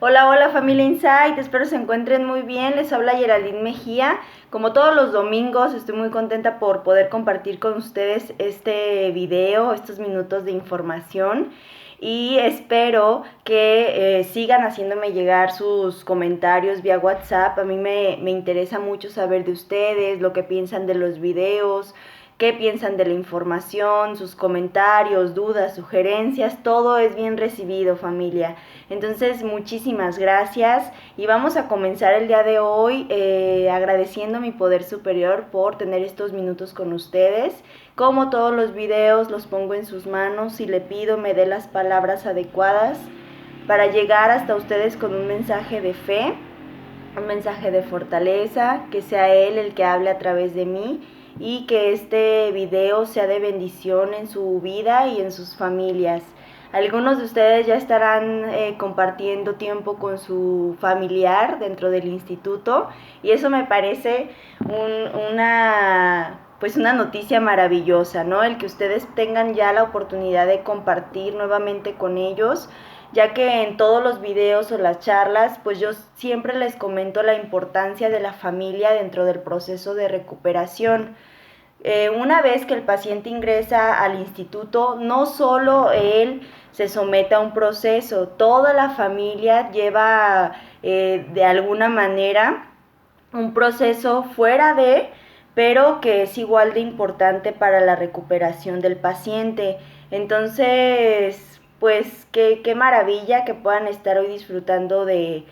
Hola, hola familia Insight, espero se encuentren muy bien. Les habla Geraldine Mejía. Como todos los domingos, estoy muy contenta por poder compartir con ustedes este video, estos minutos de información. Y espero que sigan haciéndome llegar sus comentarios vía WhatsApp. A mí me interesa mucho saber de ustedes, lo que piensan de los videos, qué piensan de la información, sus comentarios, dudas, sugerencias, todo es bien recibido, familia. Entonces, muchísimas gracias y vamos a comenzar el día de hoy agradeciendo a mi poder superior por tener estos minutos con ustedes. Como todos los videos, los pongo en sus manos y le pido me dé las palabras adecuadas para llegar hasta ustedes con un mensaje de fe, un mensaje de fortaleza, que sea Él el que hable a través de mí y que este video sea de bendición en su vida y en sus familias. Algunos de ustedes ya estarán compartiendo tiempo con su familiar dentro del instituto y eso me parece una noticia maravillosa, ¿no? El que ustedes tengan ya la oportunidad de compartir nuevamente con ellos, ya que en todos los videos o las charlas, pues yo siempre les comento la importancia de la familia dentro del proceso de recuperación. Una vez que el paciente ingresa al instituto, no solo él se somete a un proceso, toda la familia lleva de alguna manera un proceso fuera de, pero que es igual de importante para la recuperación del paciente. Entonces, pues qué maravilla que puedan estar hoy disfrutando de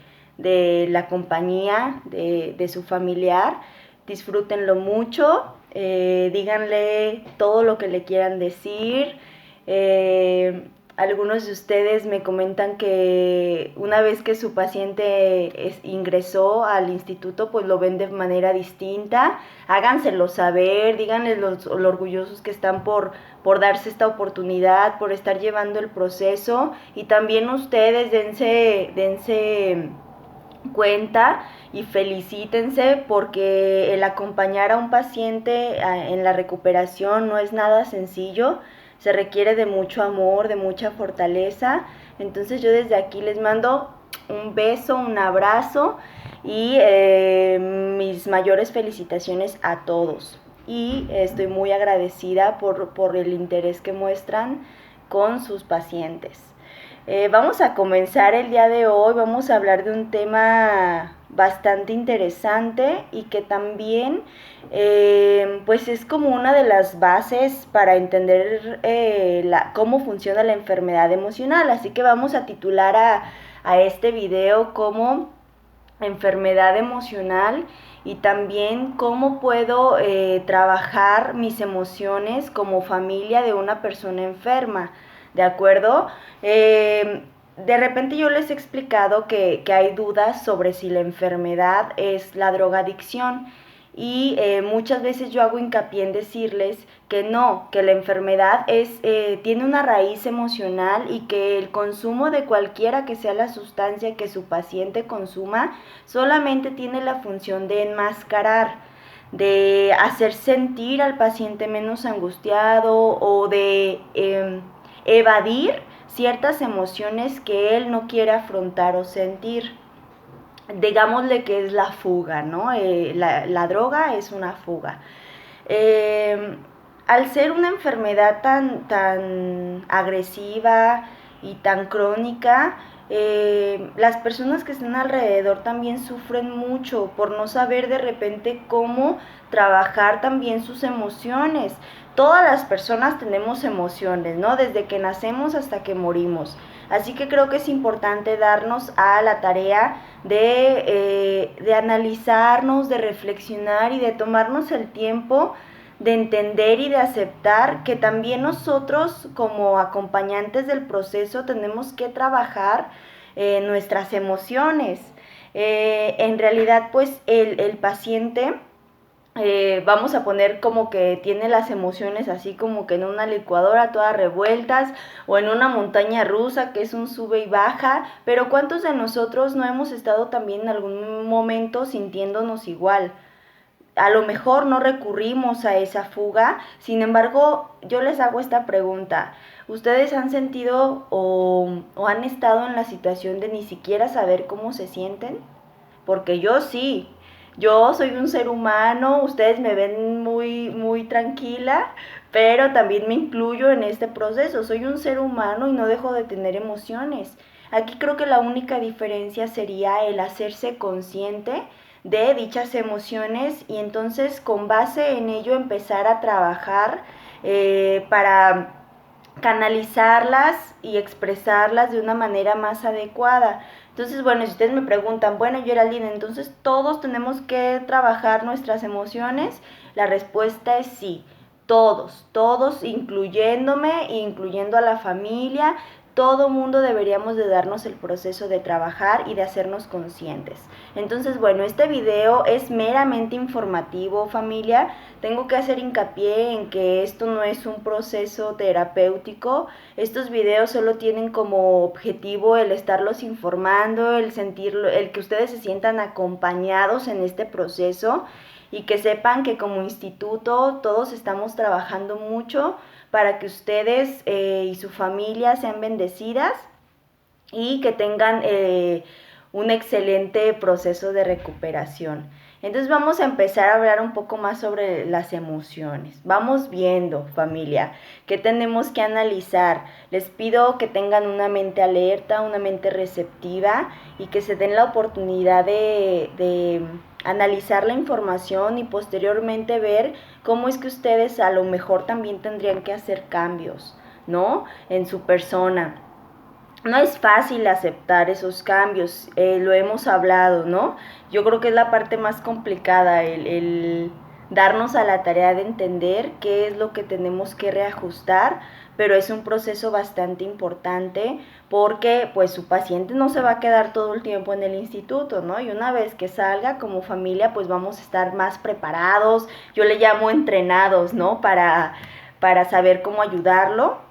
la compañía de su familiar. Disfrútenlo mucho, díganle todo lo que le quieran decir. Algunos de ustedes me comentan que una vez que su paciente ingresó al instituto, pues lo ven de manera distinta. Háganselo saber, díganle lo orgullosos que están por darse esta oportunidad, por estar llevando el proceso. Y también ustedes dense cuenta y felicítense porque el acompañar a un paciente en la recuperación no es nada sencillo, se requiere de mucho amor, de mucha fortaleza. Entonces yo desde aquí les mando un beso, un abrazo y mis mayores felicitaciones a todos. Y estoy muy agradecida por el interés que muestran con sus pacientes. Vamos a comenzar el día de hoy, vamos a hablar de un tema bastante interesante y que también pues es como una de las bases para entender cómo funciona la enfermedad emocional. Así que vamos a titular a este video como enfermedad emocional y también cómo puedo trabajar mis emociones como familia de una persona enferma. ¿De acuerdo? De repente yo les he explicado que hay dudas sobre si la enfermedad es la drogadicción y muchas veces yo hago hincapié en decirles que no, que la enfermedad tiene una raíz emocional y que el consumo de cualquiera que sea la sustancia que su paciente consuma solamente tiene la función de enmascarar, de hacer sentir al paciente menos angustiado o de evadir ciertas emociones que él no quiere afrontar o sentir. Digámosle que es la fuga, ¿no? La droga es una fuga. Eh, Al ser una enfermedad tan agresiva y tan crónica, las personas que están alrededor también sufren mucho por no saber de repente cómo trabajar también sus emociones. Todas las personas tenemos emociones, ¿no? Desde que nacemos hasta que morimos. Así que creo que es importante darnos a la tarea de analizarnos, de reflexionar y de tomarnos el tiempo de entender y de aceptar que también nosotros como acompañantes del proceso tenemos que trabajar nuestras emociones. En realidad pues el paciente vamos a poner como que tiene las emociones así como que en una licuadora todas revueltas o en una montaña rusa que es un sube y baja, pero ¿cuántos de nosotros no hemos estado también en algún momento sintiéndonos igual? a lo mejor no recurrimos a esa fuga. Sin embargo, yo les hago esta pregunta. ¿Ustedes han sentido o han estado en la situación de ni siquiera saber cómo se sienten? Porque yo sí. Yo soy un ser humano, ustedes me ven muy tranquila, pero también me incluyo en este proceso. Soy un ser humano y no dejo de tener emociones. Aquí creo que la única diferencia sería el hacerse consciente de dichas emociones y entonces con base en ello empezar a trabajar para canalizarlas y expresarlas de una manera más adecuada. Entonces, bueno, si ustedes me preguntan, bueno, Geraldine, entonces todos tenemos que trabajar nuestras emociones, la respuesta es sí. Todos, incluyéndome, incluyendo a la familia, todo mundo deberíamos de darnos el proceso de trabajar y de hacernos conscientes. Entonces, bueno, este video es meramente informativo, familia. Tengo que hacer hincapié en que esto no es un proceso terapéutico. Estos videos solo tienen como objetivo el estarlos informando, el sentirlo, el que ustedes se sientan acompañados en este proceso y que sepan que como instituto todos estamos trabajando mucho para que ustedes y su familia sean bendecidas y que tengan un excelente proceso de recuperación. Entonces vamos a empezar a hablar un poco más sobre las emociones. Vamos viendo, familia, qué tenemos que analizar. Les pido que tengan una mente alerta, una mente receptiva y que se den la oportunidad de analizar la información y posteriormente ver cómo es que ustedes a lo mejor también tendrían que hacer cambios, ¿no? En su persona. No es fácil aceptar esos cambios, lo hemos hablado, ¿no? Yo creo que es la parte más complicada, el darnos a la tarea de entender qué es lo que tenemos que reajustar, pero es un proceso bastante importante porque pues su paciente no se va a quedar todo el tiempo en el instituto, ¿no? Y una vez que salga como familia pues vamos a estar más preparados, yo le llamo entrenados, ¿no? Para saber cómo ayudarlo.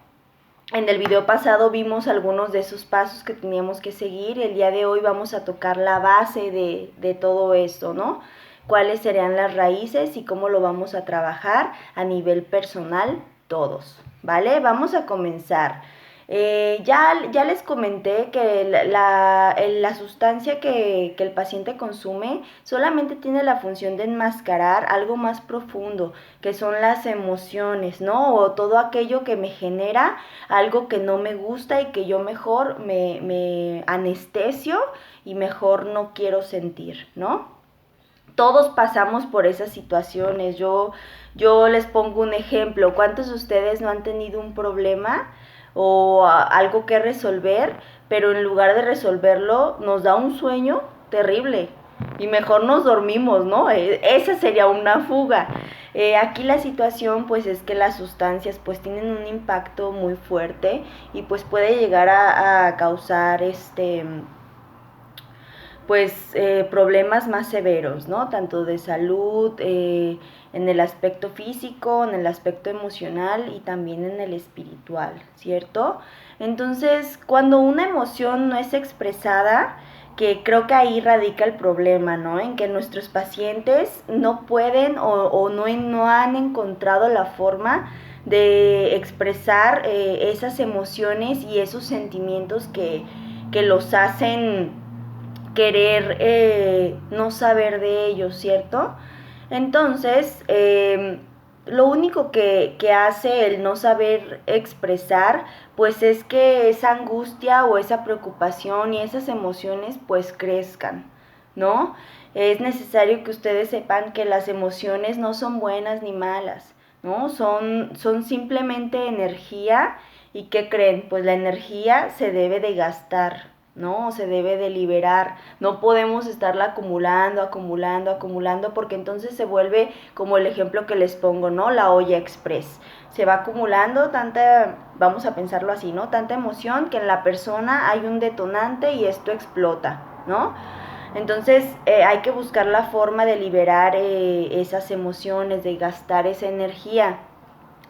En el video pasado vimos algunos de esos pasos que teníamos que seguir. El día de hoy vamos a tocar la base de todo esto, ¿no? Cuáles serían las raíces y cómo lo vamos a trabajar a nivel personal todos, ¿vale? Vamos a comenzar. Ya les comenté que la sustancia que el paciente consume solamente tiene la función de enmascarar algo más profundo, que son las emociones, ¿no? O todo aquello que me genera algo que no me gusta y que yo mejor me anestesio y mejor no quiero sentir, ¿no? Todos pasamos por esas situaciones. Yo les pongo un ejemplo. ¿Cuántos de ustedes no han tenido un problema o algo que resolver, pero en lugar de resolverlo nos da un sueño terrible y mejor nos dormimos, ¿no? Esa sería una fuga. Aquí la situación pues es que las sustancias pues tienen un impacto muy fuerte y pues puede llegar a causar problemas más severos, ¿no? Tanto de salud, en el aspecto físico, en el aspecto emocional y también en el espiritual, ¿cierto? Entonces, cuando una emoción no es expresada, que creo que ahí radica el problema, ¿no? En que nuestros pacientes no pueden o no han encontrado la forma de expresar esas emociones y esos sentimientos que los hacen querer no saber de ellos, ¿cierto? Entonces, lo único que hace el no saber expresar, pues es que esa angustia o esa preocupación y esas emociones pues crezcan, ¿no? Es necesario que ustedes sepan que las emociones no son buenas ni malas, ¿no? Son simplemente energía y ¿qué creen? Pues la energía se debe de gastar, ¿no? Se debe de liberar. No podemos estarla acumulando, porque entonces se vuelve como el ejemplo que les pongo, ¿no? La olla express. Se va acumulando tanta, vamos a pensarlo así, ¿no? Tanta emoción que en la persona hay un detonante y esto explota, ¿no? Entonces hay que buscar la forma de liberar esas emociones, de gastar esa energía.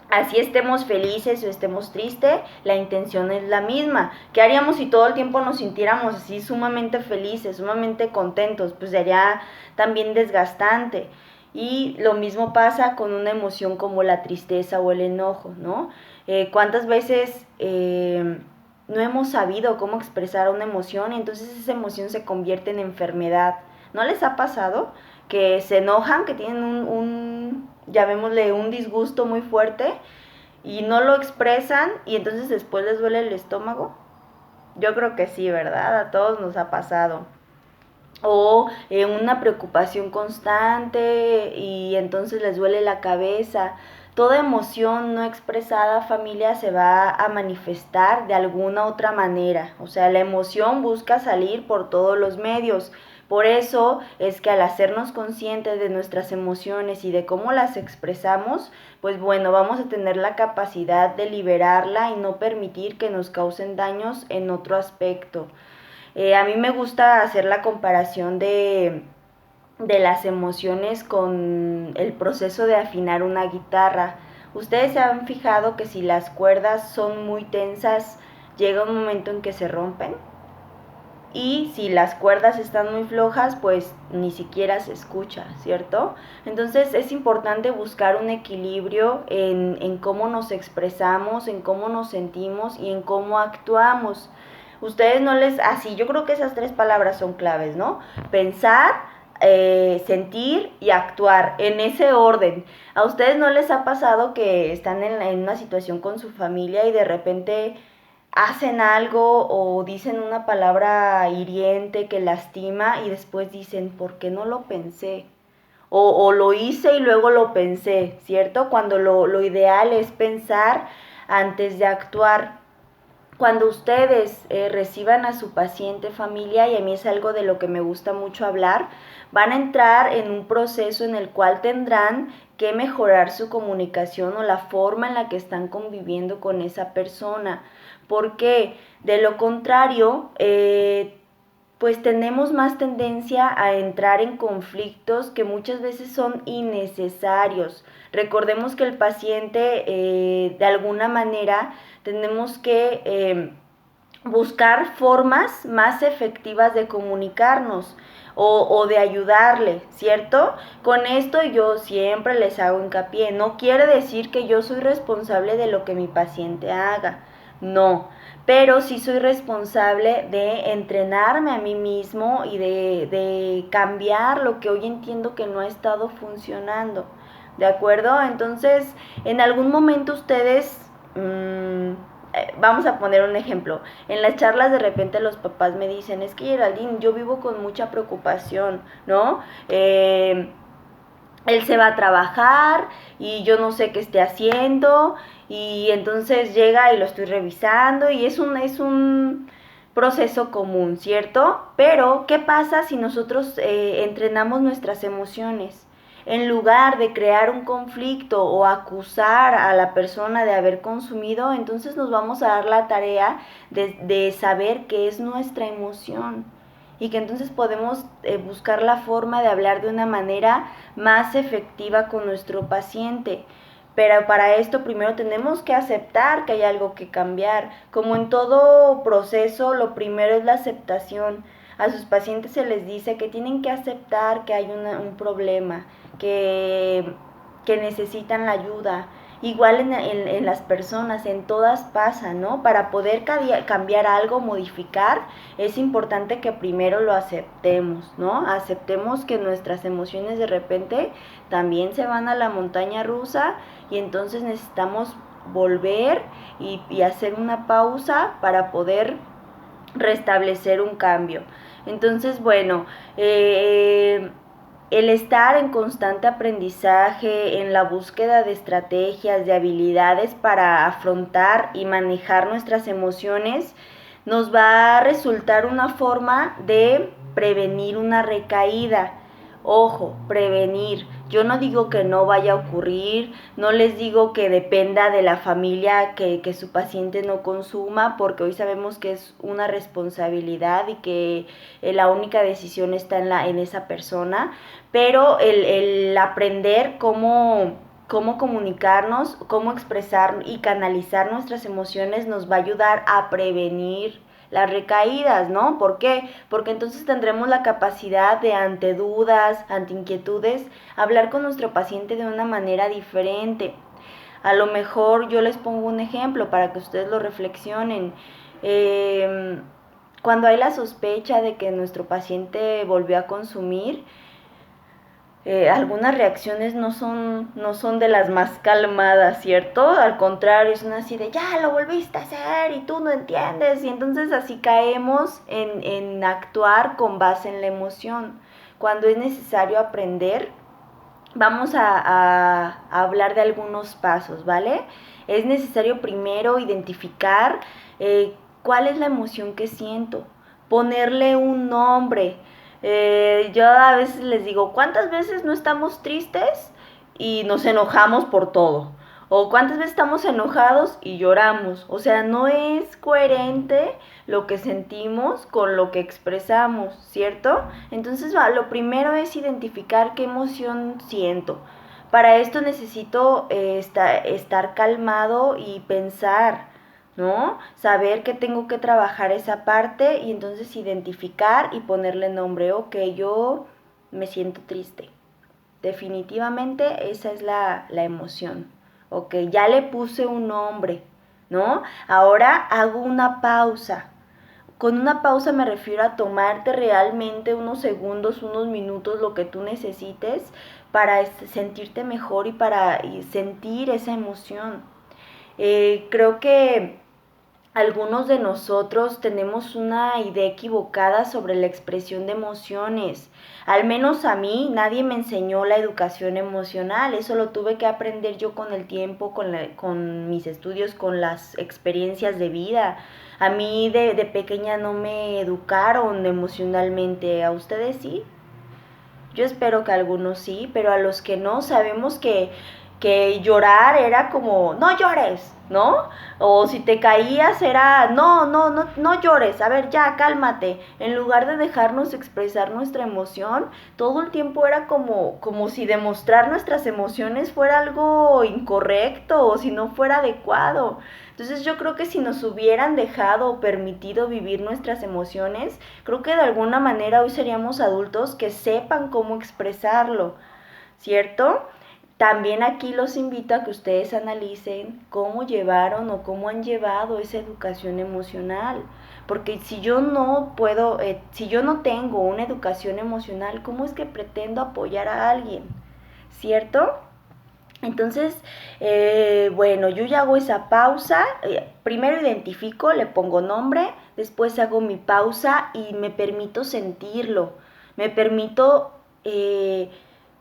Así estemos felices o estemos tristes, la intención es la misma. ¿Qué haríamos si todo el tiempo nos sintiéramos así sumamente felices, sumamente contentos? Pues sería también desgastante. Y lo mismo pasa con una emoción como la tristeza o el enojo, ¿no? ¿Cuántas veces no hemos sabido cómo expresar una emoción y entonces esa emoción se convierte en enfermedad? ¿No les ha pasado que se enojan, que tienen llamémosle, un disgusto muy fuerte y no lo expresan y entonces después les duele el estómago? Yo creo que sí, ¿verdad? A todos nos ha pasado. O una preocupación constante y entonces les duele la cabeza. Toda emoción no expresada, familia, se va a manifestar de alguna otra manera. O sea, la emoción busca salir por todos los medios. Por eso es que al hacernos conscientes de nuestras emociones y de cómo las expresamos, pues bueno, vamos a tener la capacidad de liberarla y no permitir que nos causen daños en otro aspecto. A mí me gusta hacer la comparación de las emociones con el proceso de afinar una guitarra. Ustedes se han fijado que si las cuerdas son muy tensas, llega un momento en que se rompen. Y si las cuerdas están muy flojas, pues ni siquiera se escucha, ¿cierto? Entonces es importante buscar un equilibrio en cómo nos expresamos, en cómo nos sentimos y en cómo actuamos. Ustedes no les... Así, yo creo que esas tres palabras son claves, ¿no? Pensar, sentir y actuar, en ese orden. ¿A ustedes no les ha pasado que están en una situación con su familia y de repente hacen algo o dicen una palabra hiriente que lastima y después dicen, ¿por qué no lo pensé? O lo hice y luego lo pensé, ¿cierto? Cuando lo ideal es pensar antes de actuar. Cuando ustedes reciban a su paciente, familia, y a mí es algo de lo que me gusta mucho hablar, van a entrar en un proceso en el cual tendrán que mejorar su comunicación o la forma en la que están conviviendo con esa persona. Porque de lo contrario, pues tenemos más tendencia a entrar en conflictos que muchas veces son innecesarios. Recordemos que el paciente, de alguna manera, tenemos que buscar formas más efectivas de comunicarnos o de ayudarle, ¿cierto? Con esto yo siempre les hago hincapié. No quiere decir que yo soy responsable de lo que mi paciente haga. No, pero sí soy responsable de entrenarme a mí mismo y de cambiar lo que hoy entiendo que no ha estado funcionando. ¿De acuerdo? Entonces, en algún momento ustedes, vamos a poner un ejemplo, en las charlas de repente los papás me dicen, es que Geraldine, yo vivo con mucha preocupación, ¿no? Él se va a trabajar y yo no sé qué esté haciendo y entonces llega y lo estoy revisando y es un proceso común, ¿cierto? Pero, ¿qué pasa si nosotros entrenamos nuestras emociones? En lugar de crear un conflicto o acusar a la persona de haber consumido, entonces nos vamos a dar la tarea de saber qué es nuestra emoción y que entonces podemos buscar la forma de hablar de una manera más efectiva con nuestro paciente. Pero para esto primero tenemos que aceptar que hay algo que cambiar. Como en todo proceso, lo primero es la aceptación. A sus pacientes se les dice que tienen que aceptar que hay un problema, que necesitan la ayuda. Igual en las personas, en todas pasa, ¿no? Para poder cambiar algo, modificar, es importante que primero lo aceptemos, ¿no? Aceptemos que nuestras emociones de repente también se van a la montaña rusa y entonces necesitamos volver y hacer una pausa para poder restablecer un cambio. Entonces, bueno, el estar en constante aprendizaje, en la búsqueda de estrategias, de habilidades para afrontar y manejar nuestras emociones, nos va a resultar una forma de prevenir una recaída. Ojo, prevenir. Yo no digo que no vaya a ocurrir, no les digo que dependa de la familia que su paciente no consuma, porque hoy sabemos que es una responsabilidad y que la única decisión está en esa persona, pero el aprender cómo comunicarnos, cómo expresar y canalizar nuestras emociones nos va a ayudar a prevenir las recaídas, ¿no? ¿Por qué? Porque entonces tendremos la capacidad de, ante dudas, ante inquietudes, hablar con nuestro paciente de una manera diferente. A lo mejor yo les pongo un ejemplo para que ustedes lo reflexionen. Eh, Cuando hay la sospecha de que nuestro paciente volvió a consumir, algunas reacciones no son de las más calmadas, ¿cierto? Al contrario, es una así de, ya lo volviste a hacer y tú no entiendes. Y entonces así caemos en actuar con base en la emoción. Cuando es necesario aprender, vamos a hablar de algunos pasos, ¿vale? Es necesario primero identificar cuál es la emoción que siento, ponerle un nombre. Yo a veces les digo, ¿cuántas veces no estamos tristes y nos enojamos por todo? O cuántas veces estamos enojados y lloramos. O sea, no es coherente lo que sentimos con lo que expresamos, ¿cierto? Entonces, lo primero es identificar qué emoción siento. Para esto necesito estar calmado y pensar, ¿no? Saber que tengo que trabajar esa parte y entonces identificar y ponerle nombre. Ok, yo me siento triste. Definitivamente esa es la emoción. Ok, ya le puse un nombre, ¿no? Ahora hago una pausa. Con una pausa me refiero a tomarte realmente unos segundos, unos minutos, lo que tú necesites para sentirte mejor y para sentir esa emoción. Creo que algunos de nosotros tenemos una idea equivocada sobre la expresión de emociones. Al menos a mí nadie me enseñó la educación emocional. Eso lo tuve que aprender yo con el tiempo, con mis estudios, con las experiencias de vida. A mí de pequeña no me educaron emocionalmente. ¿A ustedes sí? Yo espero que algunos sí, pero a los que no, sabemos que llorar era como, no llores, ¿no? O si te caías era, no llores, a ver, ya, cálmate. En lugar de dejarnos expresar nuestra emoción, todo el tiempo era como si demostrar nuestras emociones fuera algo incorrecto o si no fuera adecuado. Entonces yo creo que si nos hubieran dejado o permitido vivir nuestras emociones, creo que de alguna manera hoy seríamos adultos que sepan cómo expresarlo, ¿cierto? También aquí los invito a que ustedes analicen cómo llevaron o cómo han llevado esa educación emocional. Porque si yo no puedo, si yo no tengo una educación emocional, ¿cómo es que pretendo apoyar a alguien? ¿Cierto? Entonces, bueno, yo ya hago esa pausa, primero identifico, le pongo nombre, después hago mi pausa y me permito sentirlo, me permito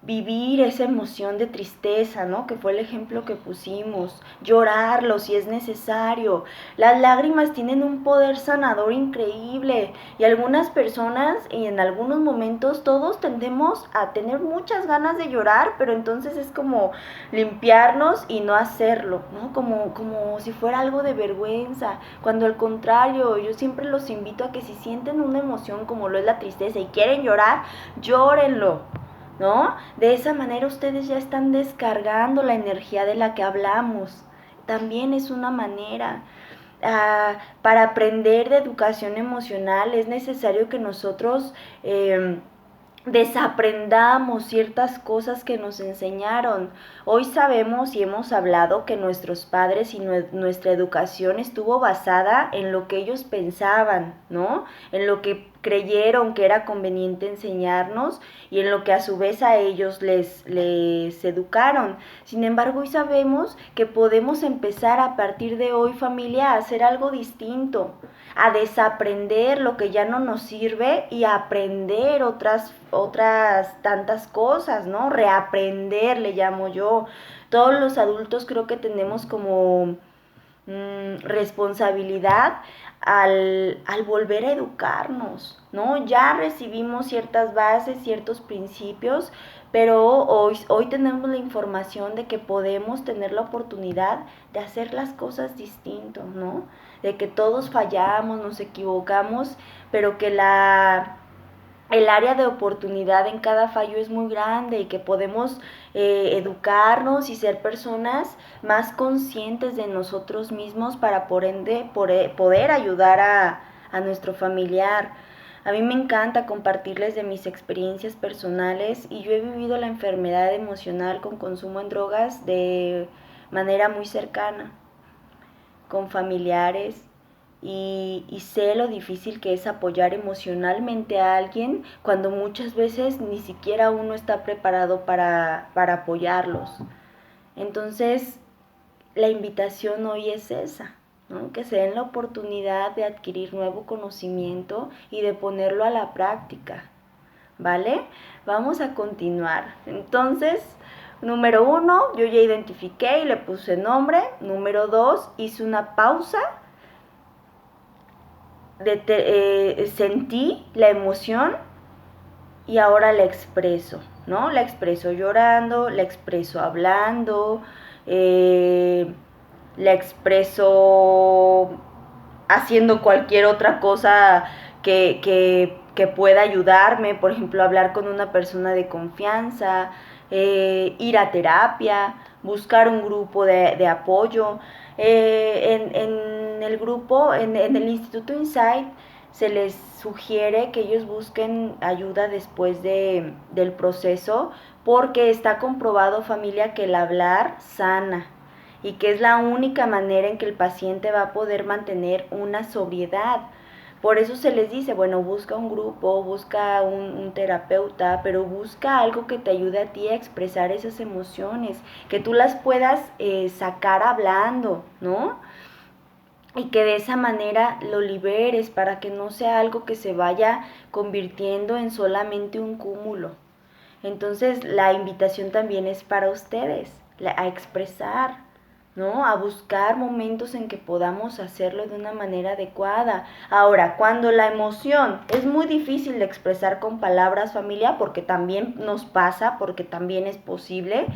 vivir esa emoción de tristeza, ¿no? Que fue el ejemplo que pusimos, llorarlo si es necesario. Las lágrimas tienen un poder sanador increíble y algunas personas y en algunos momentos todos tendemos a tener muchas ganas de llorar, pero entonces es como limpiarnos y no hacerlo, ¿no? Como si fuera algo de vergüenza, cuando al contrario, yo siempre los invito a que si sienten una emoción como lo es la tristeza y quieren llorar, llórenlo, ¿no? De esa manera ustedes ya están descargando la energía de la que hablamos. También es una manera. Para aprender de educación emocional es necesario que nosotros desaprendamos ciertas cosas que nos enseñaron. Hoy sabemos y hemos hablado que nuestros padres y nuestra educación estuvo basada en lo que ellos pensaban, ¿no? En lo que creyeron que era conveniente enseñarnos y en lo que a su vez a ellos les educaron. Sin embargo, hoy sabemos que podemos empezar a partir de hoy, familia, a hacer algo distinto, a desaprender lo que ya no nos sirve y a aprender otras tantas cosas, ¿no? Reaprender, le llamo yo. Todos los adultos creo que tenemos como responsabilidad al volver a educarnos, ¿no? Ya recibimos ciertas bases, ciertos principios, pero hoy tenemos la información de que podemos tener la oportunidad de hacer las cosas distintos, ¿no? De que todos fallamos, nos equivocamos, pero que el área de oportunidad en cada fallo es muy grande y que podemos educarnos y ser personas más conscientes de nosotros mismos para por ende poder ayudar a a nuestro familiar. A mí me encanta compartirles de mis experiencias personales y yo he vivido la enfermedad emocional con consumo en drogas de manera muy cercana, con familiares, y sé lo difícil que es apoyar emocionalmente a alguien cuando muchas veces ni siquiera uno está preparado para apoyarlos. Entonces, la invitación hoy es esa, ¿no? Que se den la oportunidad de adquirir nuevo conocimiento y de ponerlo a la práctica, ¿vale? Vamos a continuar. Entonces, número 1, yo ya identifiqué y le puse nombre. Número 2, hice una pausa, sentí la emoción y ahora la expreso, ¿no? La expreso llorando, la expreso hablando, la expreso haciendo cualquier otra cosa que pueda ayudarme, por ejemplo, hablar con una persona de confianza, ir a terapia, buscar un grupo de apoyo. En el grupo, en el Instituto Insight, se les sugiere que ellos busquen ayuda después del proceso porque está comprobado, familia, que el hablar sana y que es la única manera en que el paciente va a poder mantener una sobriedad. Por eso se les dice, bueno, busca un grupo, busca un terapeuta, pero busca algo que te ayude a ti a expresar esas emociones, que tú las puedas sacar hablando, ¿no? Y que de esa manera lo liberes para que no sea algo que se vaya convirtiendo en solamente un cúmulo. Entonces la invitación también es para ustedes, a expresar, ¿no? A buscar momentos en que podamos hacerlo de una manera adecuada. Ahora, cuando la emoción es muy difícil de expresar con palabras, familia, porque también nos pasa, porque también es posible,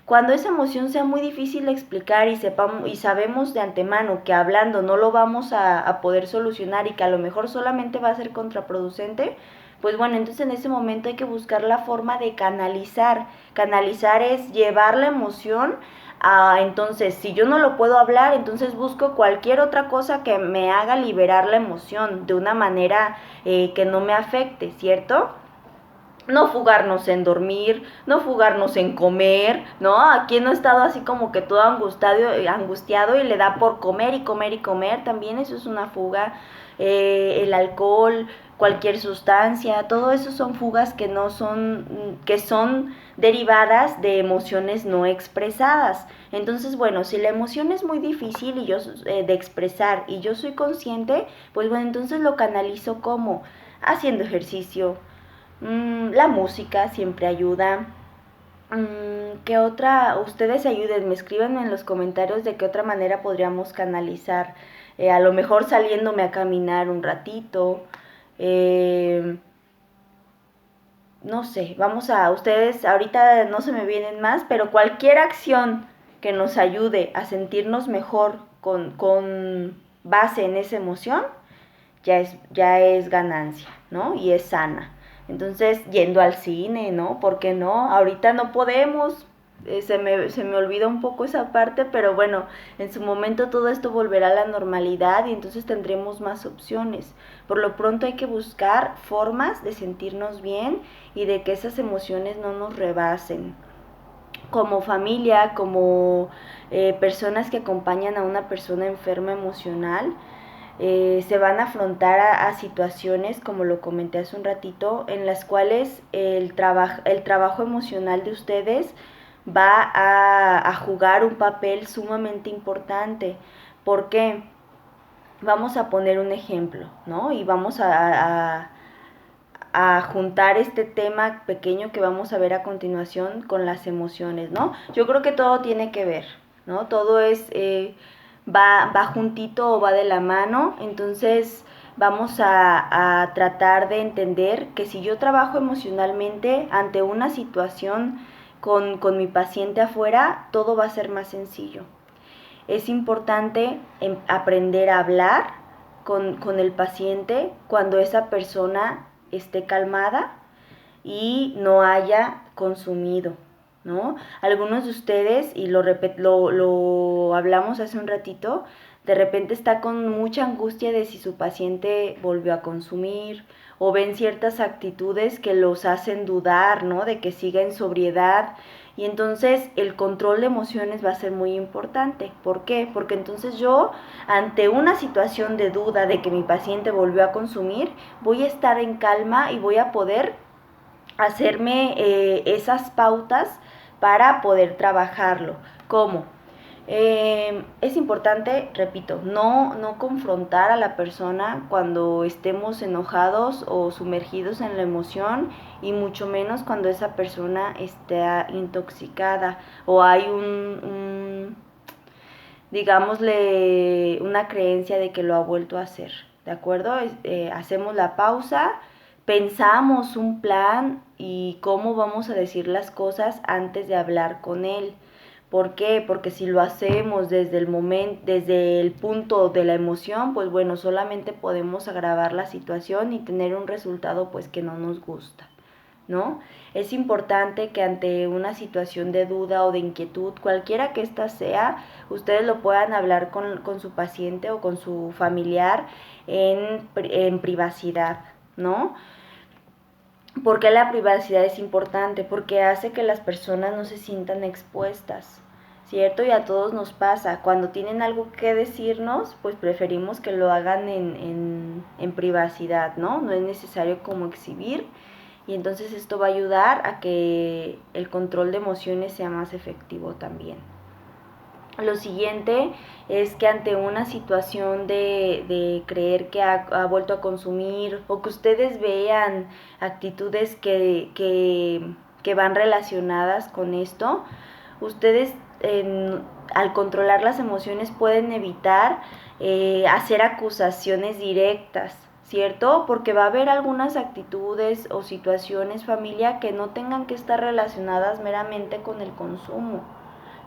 cuando esa emoción sea muy difícil de explicar y sabemos de antemano que hablando no lo vamos a poder solucionar y que a lo mejor solamente va a ser contraproducente, pues bueno, entonces en ese momento hay que buscar la forma de canalizar. Canalizar es llevar la emoción a, entonces, si yo no lo puedo hablar, entonces busco cualquier otra cosa que me haga liberar la emoción de una manera que no me afecte, ¿cierto? No fugarnos en dormir, no fugarnos en comer, ¿no? Aquí no he estado así como que todo angustiado y le da por comer y comer y comer, también eso es una fuga. El alcohol, cualquier sustancia, todo eso son fugas que son derivadas de emociones no expresadas. Entonces, bueno, si la emoción es muy difícil y de expresar y yo soy consciente, pues bueno, entonces lo canalizo como haciendo ejercicio. La música siempre ayuda. ¿Qué otra? Ustedes ayuden, me escriban en los comentarios de qué otra manera podríamos canalizar. A lo mejor saliéndome a caminar un ratito. No sé, ustedes ahorita no se me vienen más, pero cualquier acción que nos ayude a sentirnos mejor con base en esa emoción, ya es ganancia, ¿no? Y es sana. Entonces, yendo al cine, ¿no? ¿Por qué no? Ahorita no podemos, se me olvida un poco esa parte, pero bueno, en su momento todo esto volverá a la normalidad y entonces tendremos más opciones. Por lo pronto hay que buscar formas de sentirnos bien y de que esas emociones no nos rebasen. Como familia, como personas que acompañan a una persona enferma emocional, se van a afrontar a situaciones, como lo comenté hace un ratito, en las cuales el trabajo emocional de ustedes va a jugar un papel sumamente importante. ¿Por qué? Vamos a poner un ejemplo, ¿no? Y vamos a juntar este tema pequeño que vamos a ver a continuación con las emociones, ¿no? Yo creo que todo tiene que ver, ¿no? Todo va juntito o va de la mano, entonces vamos a tratar de entender que si yo trabajo emocionalmente ante una situación con mi paciente afuera, todo va a ser más sencillo. Es importante aprender a hablar con el paciente cuando esa persona esté calmada y no haya consumido, ¿no? Algunos de ustedes, y lo hablamos hace un ratito, de repente está con mucha angustia de si su paciente volvió a consumir, o ven ciertas actitudes que los hacen dudar, ¿no? De que siga en sobriedad. Y entonces el control de emociones va a ser muy importante. ¿Por qué? Porque entonces yo, ante una situación de duda de que mi paciente volvió a consumir, voy a estar en calma y voy a poder hacerme esas pautas para poder trabajarlo. ¿Cómo? Es importante, repito, no confrontar a la persona cuando estemos enojados o sumergidos en la emoción, y mucho menos cuando esa persona está intoxicada o hay digámosle, una creencia de que lo ha vuelto a hacer. ¿De acuerdo? Hacemos la pausa, pensamos un plan y cómo vamos a decir las cosas antes de hablar con él. ¿Por qué? Porque si lo hacemos desde el punto de la emoción, pues bueno, solamente podemos agravar la situación y tener un resultado pues que no nos gusta, ¿no? Es importante que ante una situación de duda o de inquietud, cualquiera que ésta sea, ustedes lo puedan hablar con su paciente o con su familiar en privacidad, ¿no? ¿Por qué la privacidad es importante? Porque hace que las personas no se sientan expuestas, ¿cierto? Y a todos nos pasa, cuando tienen algo que decirnos, pues preferimos que lo hagan en privacidad, ¿no? No es necesario como exhibir, y entonces esto va a ayudar a que el control de emociones sea más efectivo también. Lo siguiente es que ante una situación de creer que ha vuelto a consumir, o que ustedes vean actitudes que van relacionadas con esto, ustedes al controlar las emociones pueden evitar hacer acusaciones directas, ¿cierto? Porque va a haber algunas actitudes o situaciones, familia, que no tengan que estar relacionadas meramente con el consumo,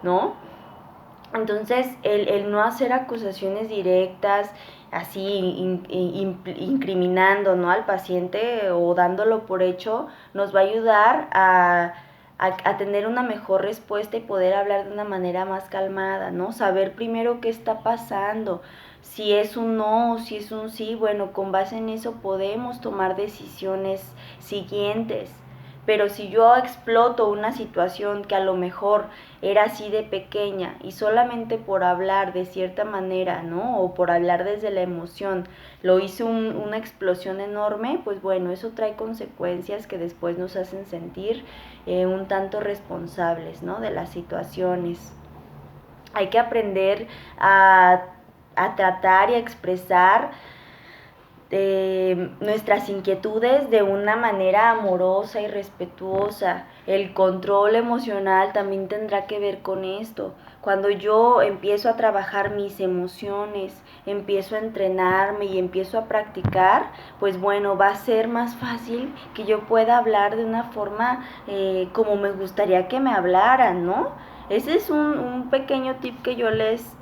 ¿no? Entonces, el no hacer acusaciones directas, así incriminando, ¿no?, al paciente o dándolo por hecho, nos va a ayudar a tener una mejor respuesta y poder hablar de una manera más calmada, ¿no? Saber primero qué está pasando, si es un no, si es un sí, bueno, con base en eso podemos tomar decisiones siguientes. Pero si yo exploto una situación que a lo mejor era así de pequeña y solamente por hablar de cierta manera, ¿no? O por hablar desde la emoción, lo hice una explosión enorme, pues bueno, eso trae consecuencias que después nos hacen sentir un tanto responsables, ¿no?, de las situaciones. Hay que aprender a tratar y a expresar nuestras inquietudes de una manera amorosa y respetuosa. El control emocional también tendrá que ver con esto. Cuando yo empiezo a trabajar mis emociones, empiezo a entrenarme y empiezo a practicar, pues bueno, va a ser más fácil que yo pueda hablar de una forma como me gustaría que me hablaran, ¿no? Ese es un pequeño tip que yo les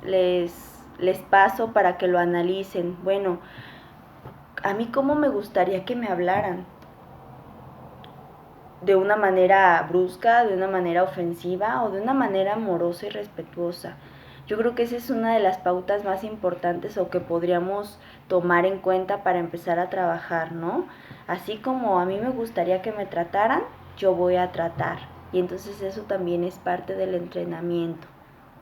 paso para que lo analicen. Bueno, a mí cómo me gustaría que me hablaran, de una manera brusca, de una manera ofensiva o de una manera amorosa y respetuosa. Yo creo que esa es una de las pautas más importantes o que podríamos tomar en cuenta para empezar a trabajar, ¿no? Así como a mí me gustaría que me trataran, yo voy a tratar. Y entonces eso también es parte del entrenamiento.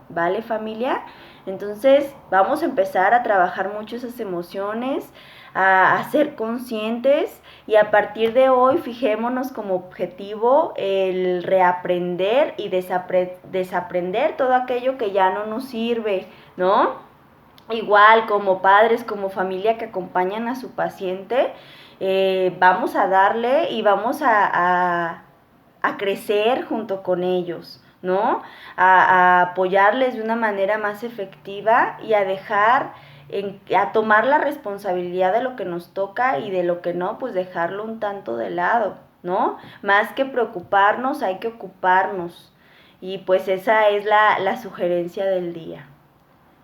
¿Vale, familia? Entonces vamos a empezar a trabajar mucho esas emociones, a ser conscientes, y a partir de hoy fijémonos como objetivo el reaprender y desaprender todo aquello que ya no nos sirve, ¿no? Igual como padres, como familia que acompañan a su paciente, vamos a darle y vamos a crecer junto con ellos, ¿no? A apoyarles de una manera más efectiva y a dejar, a tomar la responsabilidad de lo que nos toca, y de lo que no, pues dejarlo un tanto de lado, ¿no? Más que preocuparnos, hay que ocuparnos. Y pues esa es la sugerencia del día.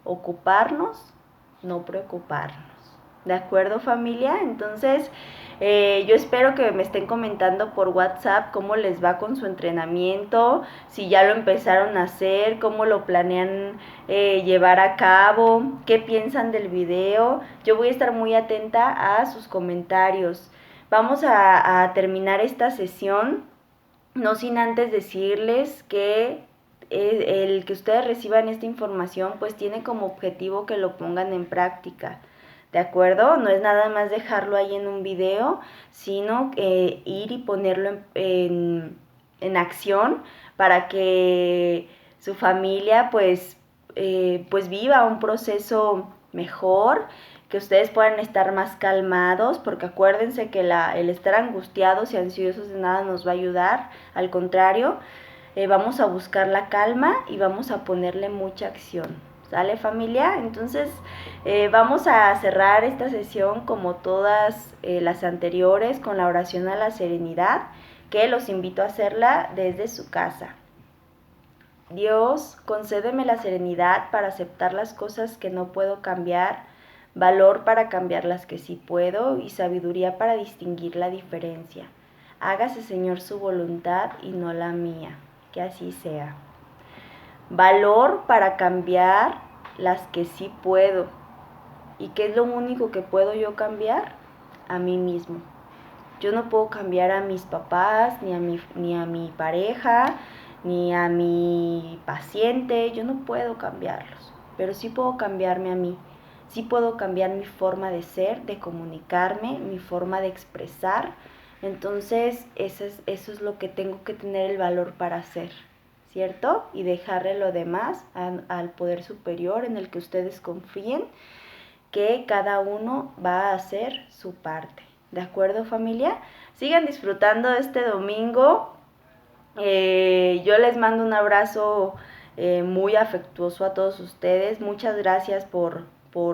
Ocuparnos, no preocuparnos. ¿De acuerdo, familia? Entonces, yo espero que me estén comentando por WhatsApp cómo les va con su entrenamiento, si ya lo empezaron a hacer, cómo lo planean llevar a cabo, qué piensan del video. Yo voy a estar muy atenta a sus comentarios. Vamos a terminar esta sesión, no sin antes decirles que el que ustedes reciban esta información pues tiene como objetivo que lo pongan en práctica. ¿De acuerdo? No es nada más dejarlo ahí en un video, sino ir y ponerlo en acción para que su familia pues viva un proceso mejor, que ustedes puedan estar más calmados, porque acuérdense que el estar angustiados y ansiosos de nada nos va a ayudar, al contrario, vamos a buscar la calma y vamos a ponerle mucha acción. ¿Sale, familia? Entonces vamos a cerrar esta sesión como todas las anteriores con la oración a la serenidad, que los invito a hacerla desde su casa. Dios, concédeme la serenidad para aceptar las cosas que no puedo cambiar, valor para cambiar las que sí puedo y sabiduría para distinguir la diferencia. Hágase, Señor, su voluntad y no la mía. Que así sea. Valor para cambiar las que sí puedo. ¿Y qué es lo único que puedo yo cambiar? A mí mismo. Yo no puedo cambiar a mis papás, ni a mi pareja, ni a mi paciente. Yo no puedo cambiarlos, pero sí puedo cambiarme a mí. Sí puedo cambiar mi forma de ser, de comunicarme, mi forma de expresar. Entonces, eso es lo que tengo que tener el valor para hacer, ¿cierto? Y dejarle lo demás al poder superior en el que ustedes confíen, que cada uno va a hacer su parte. ¿De acuerdo, familia? Sigan disfrutando este domingo. Yo les mando un abrazo muy afectuoso a todos ustedes. Muchas gracias por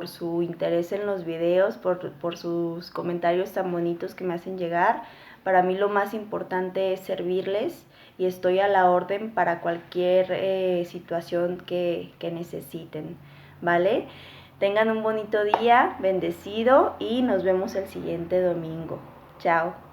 su interés en los videos, por sus comentarios tan bonitos que me hacen llegar. Para mí lo más importante es servirles y estoy a la orden para cualquier situación que necesiten, ¿vale? Tengan un bonito día, bendecido, y nos vemos el siguiente domingo. Chao.